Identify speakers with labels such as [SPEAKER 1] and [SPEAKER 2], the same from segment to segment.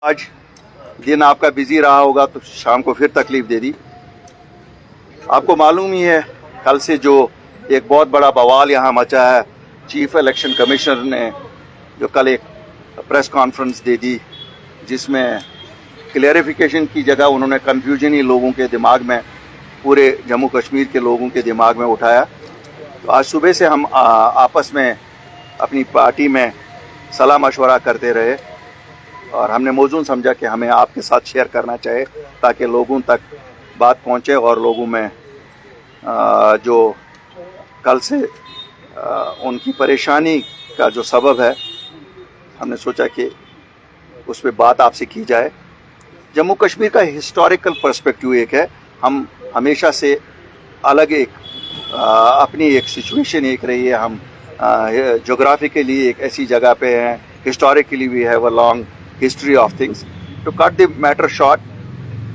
[SPEAKER 1] आज दिन आपका बिजी रहा होगा तो शाम को फिर तकलीफ दे दी। आपको मालूम ही है कल से जो एक बहुत बड़ा बवाल यहाँ मचा है, चीफ इलेक्शन कमिश्नर ने जो कल एक प्रेस कॉन्फ्रेंस दे दी जिसमें क्लियरिफिकेशन की जगह उन्होंने कन्फ्यूजन ही लोगों के दिमाग में, पूरे जम्मू कश्मीर के लोगों के दिमाग में उठाया। तो आज सुबह से हम आपस में अपनी पार्टी में सलाह मशवरा करते रहे और हमने मौजूद समझा कि हमें आपके साथ शेयर करना चाहिए ताकि लोगों तक बात पहुंचे और लोगों में जो कल से उनकी परेशानी का जो सबब है, हमने सोचा कि उस पर बात आपसे की जाए। जम्मू कश्मीर का हिस्टोरिकल पर्सपेक्टिव एक है, हम हमेशा से अलग एक अपनी एक सिचुएशन एक रही है, हम जोग्राफिकली एक ऐसी जगह पे हैं, historically we have a long history of things. To cut the matter short,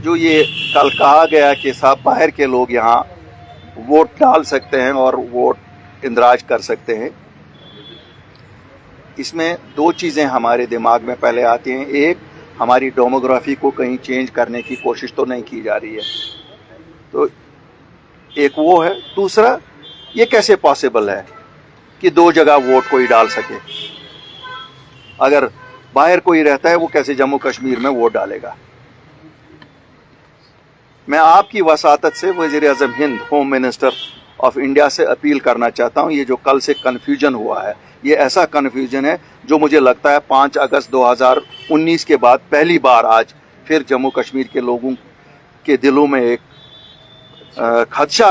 [SPEAKER 1] जो ये कल कहा गया कि साहब बाहर के लोग यहाँ वोट डाल सकते हैं और वोट इंदराज कर सकते हैं, इसमें दो चीज़ें हमारे दिमाग में पहले आती हैं। एक, हमारी डेमोग्राफी को कहीं चेंज करने की कोशिश तो नहीं की जा रही है, तो एक वो है। दूसरा, ये कैसे पॉसिबल है कि दो जगह वोट कोई डाल सके? अगर बाहर कोई रहता है वो कैसे जम्मू कश्मीर में वोट डालेगा? मैं आपकी वसातत से वज़ीर-ए-आज़म Hind, home minister of India से अपील करना चाहता हूं, ये जो कल से कन्फ्यूजन हुआ है, ये ऐसा कन्फ्यूजन है जो मुझे लगता है 5 अगस्त 2019 के बाद पहली बार आज फिर जम्मू कश्मीर के लोगों के दिलों में एक खदशा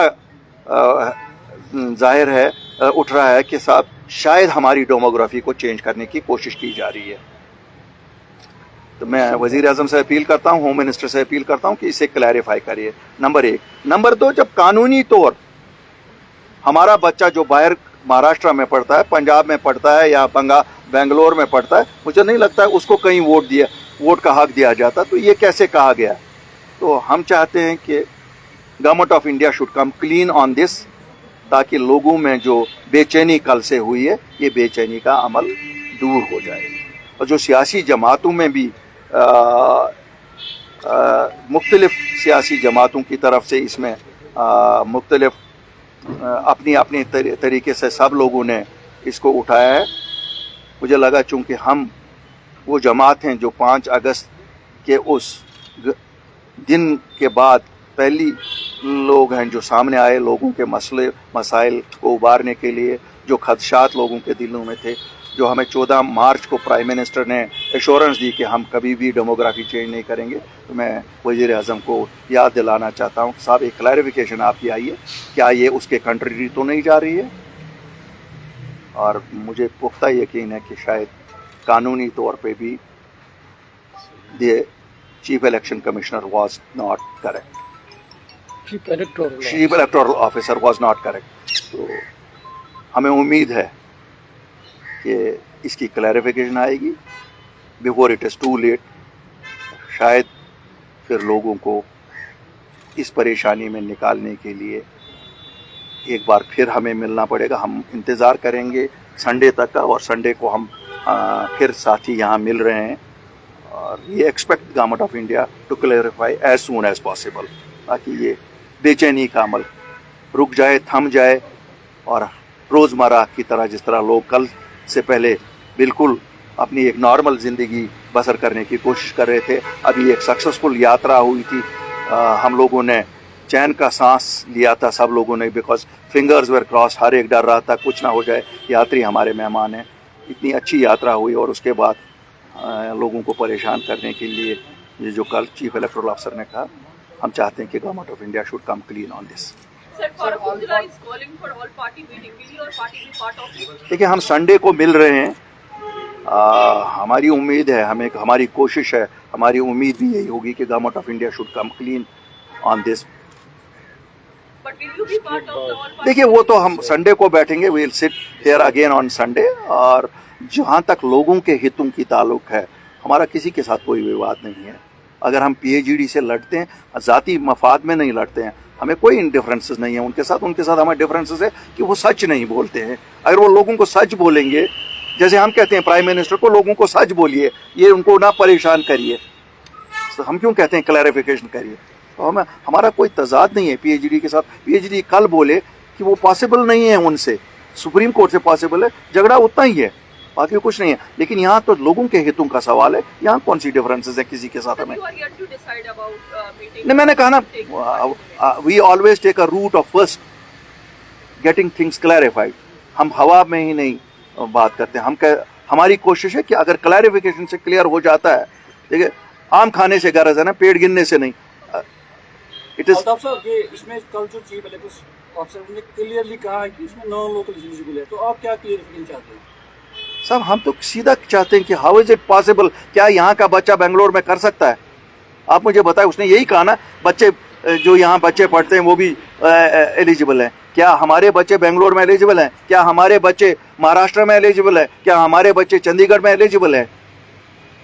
[SPEAKER 1] जाहिर है, उठ रहा है कि साहब शायद हमारी डेमोग्राफी को चेंज करने की कोशिश की जा रही है। तो मैं वज़ीर-ए-आज़म से अपील करता हूं, होम मिनिस्टर से अपील करता हूं कि इसे क्लैरिफाई करिए, नंबर 1। नंबर 2, जब कानूनी तौर हमारा बच्चा जो बाहर महाराष्ट्र में पढ़ता है, पंजाब में पढ़ता है या बेंगलोर में पढ़ता है, मुझे नहीं लगता है उसको कहीं वोट का हक दिया जाता। तो ये कैसे कहा गया? तो हम चाहते हैं कि government of India should come clean on this, ताकि लोगों में जो बेचैनी कल से हुई है, ये बेचैनी का अमल दूर हो जाए। और जो सियासी जमातों में भी मुख्तलिफ सियासी जमातों की तरफ से इसमें मुख्तलिफ अपनी अपनी तरीके से सब लोगों ने इसको उठाया है। मुझे लगा चूँकि हम वो जमात हैं जो 5 अगस्त के उस दिन के बाद पहली लोग हैं जो सामने आए लोगों के मसले मसाइल को उबारने के लिए, जो खदशात लोगों के दिलों में थे, जो हमें 14 मार्च को प्राइम मिनिस्टर ने एश्योरेंस दी कि हम कभी भी डेमोग्राफी चेंज नहीं करेंगे। तो मैं वज़ीर-ए-आज़म को याद दिलाना चाहता हूँ, साहब एक क्लैरिफिकेशन आपकी आई है, क्या ये उसके कंट्री तो नहीं जा रही है? और मुझे पुख्ता यकीन है कि शायद कानूनी तौर पे भी the chief election commissioner was not correct, chief electoral officer was not correct. तो हमें उम्मीद है कि इसकी क्लैरिफिकेशन आएगी before it is too late. शायद फिर लोगों को इस परेशानी में निकालने के लिए एक बार फिर हमें मिलना पड़ेगा। हम इंतज़ार करेंगे संडे तक का, और संडे को हम फिर साथी यहाँ मिल रहे हैं और ये expect government of India to clarify as soon as possible, ताकि ये बेचैनी का अमल रुक जाए, थम जाए और रोज़मर्रा की तरह जिस तरह लोग कल से पहले बिल्कुल अपनी एक नॉर्मल ज़िंदगी बसर करने की कोशिश कर रहे थे, अभी एक सक्सेसफुल यात्रा हुई थी, हम लोगों ने चैन का सांस लिया था सब लोगों ने, बिकॉज फिंगर्स वर क्रॉस, हर एक डर रहा था कुछ ना हो जाए, यात्री हमारे मेहमान हैं। इतनी अच्छी यात्रा हुई और उसके बाद लोगों को परेशान करने के लिए ये जो कल चीफ इलेक्टोरल ऑफिसर ने कहा, हम चाहते हैं कि government of India should come clean on this. देखिए, हम संडे को मिल रहे हैं, हमारी उम्मीद है, हमारी कोशिश है, हमारी उम्मीद भी यही होगी कि government of India should come clean on this. देखिए, वो तो हम संडे को बैठेंगे, we will sit here again on Sunday. और जहाँ तक लोगों के हितों की ताल्लुक है, हमारा किसी के साथ कोई विवाद नहीं है। अगर हम PhD से लड़ते हैं, ज़ाती मफाद में नहीं लड़ते हैं, हमें कोई डिफरेंसेस नहीं है उनके साथ हमें डिफरेंसेस है कि वो सच नहीं बोलते हैं। अगर वो लोगों को सच बोलेंगे जैसे हम कहते हैं प्राइम मिनिस्टर को लोगों को सच बोलिए, ये उनको ना परेशान करिए, तो हम क्यों कहते हैं क्लैरिफिकेशन करिए? तो हमारा कोई तजाद नहीं है पीएचडी के साथ। पीएचडी कल बोले कि वो पॉसिबल नहीं है उनसे, सुप्रीम कोर्ट से पॉसिबल है, झगड़ा उतना ही है, बाकी कुछ नहीं है। लेकिन यहाँ तो लोगों के हितों का सवाल है, यहाँ कौन सी डिफरेंसेस है किसी के साथ हमें? नहीं, मैंने कहा ना, we always take a route of first getting things clarified. हम हवा में ही नहीं बात करते, हमारी कोशिश है कि अगर क्लैरिफिकेशन से क्लियर हो जाता है, देखिए आम खाने से गरज है ना, पेट गिनने से नहीं। इट इज
[SPEAKER 2] इसमें कल जो चीफ इलेक्शन ऑफिसर ने क्लियरली कहा है कि इसमें नॉन लोकल एलिजिबल है, तो आप क्या क्लियरिफिकेशन चाहते हैं?
[SPEAKER 1] साहब हम तो सीधा चाहते हैं कि हाउ इज इट पॉसिबल, क्या यहाँ का बच्चा बेंगलोर में कर सकता है? आप मुझे बताएं, उसने यही कहा ना, बच्चे जो यहाँ बच्चे पढ़ते हैं वो भी एलिजिबल हैं। क्या हमारे बच्चे बेंगलोर में एलिजिबल हैं? क्या हमारे बच्चे महाराष्ट्र में एलिजिबल है? क्या हमारे बच्चे चंडीगढ़ में एलिजिबल है?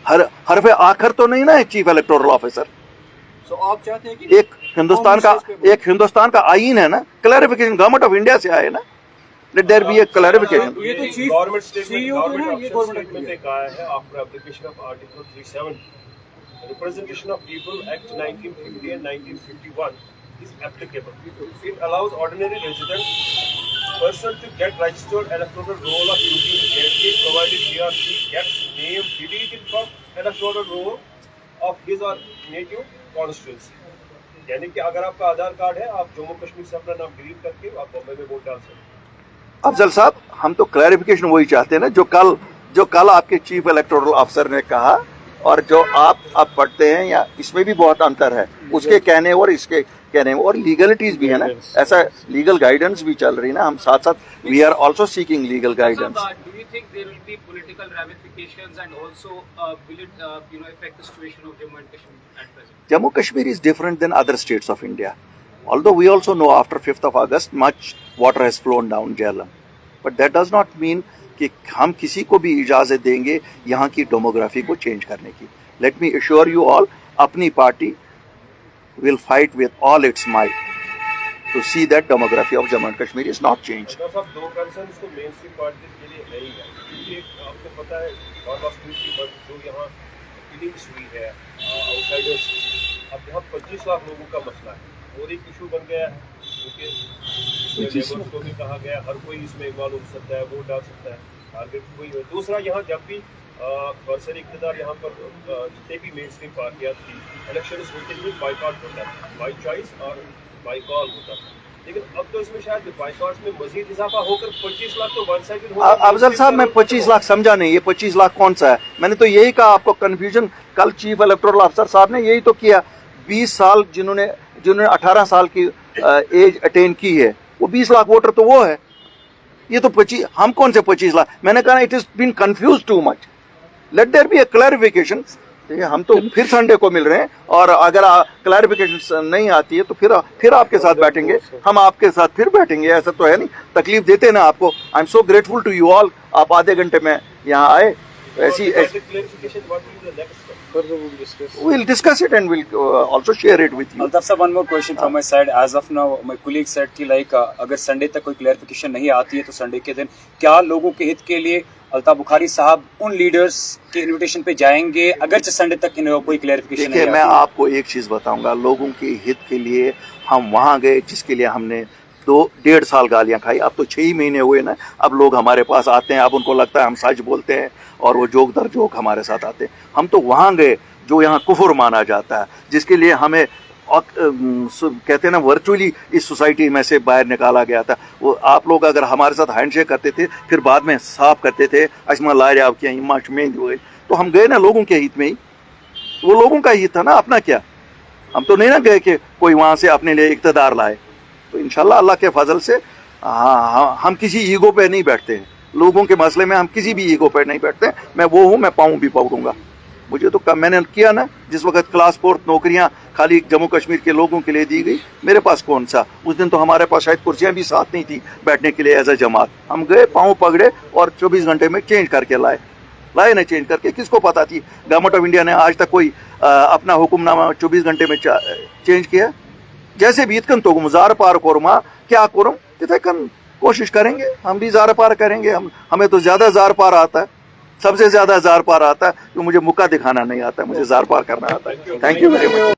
[SPEAKER 1] हरफ आखिर तो नहीं ना चीफ इलेक्टोरल ऑफिसर।
[SPEAKER 2] तो आप चाहते हैं कि
[SPEAKER 1] एक हिंदुस्तान का आईन है ना, क्लैरिफिकेशन गवर्नमेंट ऑफ इंडिया से आए ना, let there be a clarification.
[SPEAKER 2] ये तो चीफ
[SPEAKER 3] गवर्नमेंट
[SPEAKER 2] सीईओ है, ये गवर्नमेंट
[SPEAKER 3] ने कहा है after application of article 37 representation of people act 1950 and 1951 is applicable. It allows ordinary resident person to get registered electoral roll of Union Territory provided he or she gets name deleted from electoral roll of his or native constituency. यानी कि अगर आपका आधार card है, आप जम्मू कश्मीर से अपना नाम delete करके आप बॉम्बे में वोट डाल सकते हैं।
[SPEAKER 1] अफजल साहब, हम तो क्लैरिफिकेशन वही चाहते हैं ना, जो कल आपके चीफ इलेक्टोरल ऑफिसर ने कहा और जो आप पढ़ते हैं, या इसमें भी बहुत अंतर है, उसके कहने और इसके कहने में, और लीगलिटीज भी है ना, ऐसा लीगल गाइडेंस भी चल रही है ना, हम साथ साथ we are also seeking legal guidance.
[SPEAKER 4] Do you think there will be political ramifications and also will it affect the situation of Jammu and Kashmir at present?
[SPEAKER 1] Jammu Kashmir is different than other states of India. Although we also know after 5th of August much water has flown down Jhelum, but that does not mean कि हम किसी को भी इजाजत देंगे यहाँ की demography को चेंज करने की। Let me assure you all, अपनी party will fight with all its might to see that demography of Jammu and Kashmir is not changed.
[SPEAKER 3] सब दो कंसर्न्स तो मेन स्ट्रीम पार्टी के लिए नहीं है, क्योंकि आपको पता है जो यहाँ किलिंग्स हुई है आउटसाइडर्स, अब यहाँ 25 लाख लोगों का मसला है और एक इशू बन गया है, क्योंकि को भी कहा गया हर कोई इसमें इन्वॉल्व हो सकता है, वोट डाल सकता है, टारगेट कोई है। दूसरा, यहाँ जब भी बरसर इक़्तिदार यहाँ पर जितने भी मेन स्ट्रीम पार्टियाँ थी, इलेक्शन होते हुए बाइकआउट होता था, बाई चॉइस और बाई कॉल होता था, लेकिन अब तो इसमें शायद बाइकआउट में मजीद इजाफा होकर 25 लाख तो वन साइडेड हो।
[SPEAKER 1] अफजल साहब, मैं 25 लाख समझा नहीं, ये 25 लाख कौन सा है? मैंने तो यही कहा आपको, कंफ्यूजन कल चीफ इलेक्टोरल ऑफिसर साहब ने यही तो किया। 20 साल जिन्होंने 18 साल की एज अटेन की है, वो 20 लाख वोटर तो वो है, ये तो 25, हम कौन से 25 लाख? मैंने कहा it is been confuse too much, let there be a clarification. हम तो फिर संडे को मिल रहे हैं, और अगर क्लैरिफिकेशन नहीं आती है तो फिर आपके साथ बैठेंगे, हम आपके साथ फिर बैठेंगे। ऐसा तो है नहीं, तकलीफ देते ना आपको। I am so grateful to you all, आप आधे घंटे में यहाँ आए। ऐसी we'll discuss it and we'll also share it with you.
[SPEAKER 5] Altaf sir, one more question from my side. As of now, my colleague said कि अगर Sunday तक कोई क्लैरिफिकेशन नहीं आती है तो संडे के दिन क्या लोगों के हित के लिए अल्ताफ बुखारी साहब उन लीडर्स के इनविटेशन पे जाएंगे अगर संडे तक कोई क्लैरिफिकेशन नहीं आती?
[SPEAKER 1] मैं आपको एक चीज बताऊंगा, लोगों के हित के लिए हम वहां गए, जिसके लिए हमने 2-1.5 साल गालियां खाई। अब तो 6 महीने हुए ना, अब लोग हमारे पास आते हैं, अब उनको लगता है हम सच बोलते हैं और वो जोक दर जोक हमारे साथ आते हैं। हम तो वहां गए जो यहाँ कुफर माना जाता है, जिसके लिए हमें कहते हैं ना वर्चुअली इस सोसाइटी में से बाहर निकाला गया था। वो आप लोग अगर हमारे साथ हैंडशेक करते थे, फिर बाद में साफ करते थे अजमा लाजवाब किया हिमाश में हुए, तो हम गए ना लोगों के हित में ही, वो लोगों का हित था ना, अपना क्या। हम तो नहीं ना गए कि कोई वहां से अपने लिए इक़्तिदार लाए। तो इंशाल्लाह अल्लाह के फजल से हम किसी ईगो पे नहीं बैठते हैं, लोगों के मसले में हम किसी भी ईगो पे नहीं बैठते। मैं वो हूँ, मैं पाऊँ भी पकड़ूंगा। मुझे तो मैंने किया ना, जिस वक्त क्लास 4 नौकरियां खाली जम्मू कश्मीर के लोगों के लिए दी गई, मेरे पास कौन सा, उस दिन तो हमारे पास शायद कुर्सियां भी साथ नहीं थी बैठने के लिए एज अ जमात। हम गए, पाँव पकड़े और 24 घंटे में चेंज करके लाए ना चेंज करके। किसको पता थी गवर्नमेंट ऑफ इंडिया ने आज तक कोई अपना हुक्मनामा 24 घंटे में चेंज किया? जैसे भी इतकन तो गुजार पार कोरमा क्या करूँ तिथे कन कोशिश करेंगे, हम भी ज़ार पार करेंगे। हमें तो ज़्यादा ज़ार पार आता है, सबसे ज़्यादा ज़ार पार आता है, तो मुझे मुक्का दिखाना नहीं आता, मुझे ज़ार पार करना आता है। Thank you very much.